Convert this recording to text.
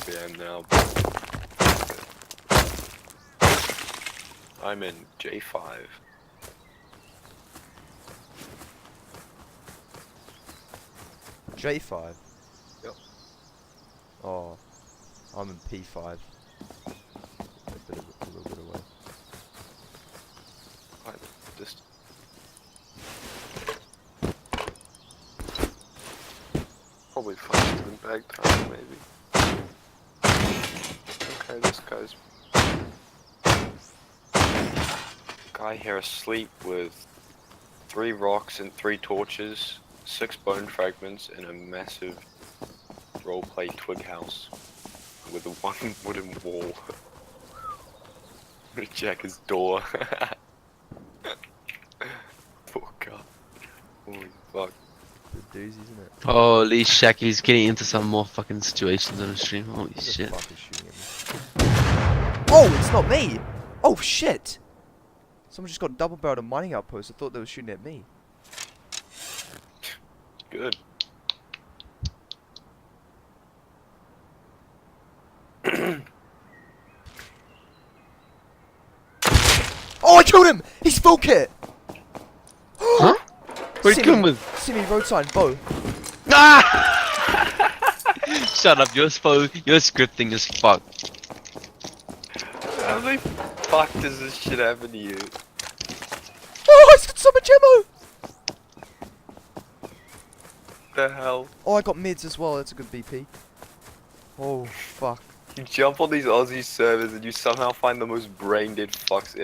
Yeah, now. I'm in J5. J5? Yep. Oh, I'm in P5. A little bit away. Right, just probably faster than bag time, maybe. Okay, this guy's guy here asleep with 3 rocks and 3 torches, 6 bone fragments, and a massive roleplay twig house with a 1 wooden wall. I'm gonna check his door. Poor guy. Holy fuck. The doozy, isn't it? Holy shit, he's getting into some more fucking situations on the stream. Holy Who the shit. fuck is shooting at me? Oh, it's not me! Oh shit! Someone just got double barreled a mining outpost. I thought they were shooting at me. Good. Oh, I killed him! He's full kit! Huh? What are you coming with? See me, road sign, bow. Ah! Shut up, your scripting is fucked. How the fuck does this shit happen to you? Oh, I got so much ammo! The hell? Oh, I got mids as well. That's a good BP. Oh, fuck. You jump on these Aussie servers and you somehow find the most brain dead fucks ever.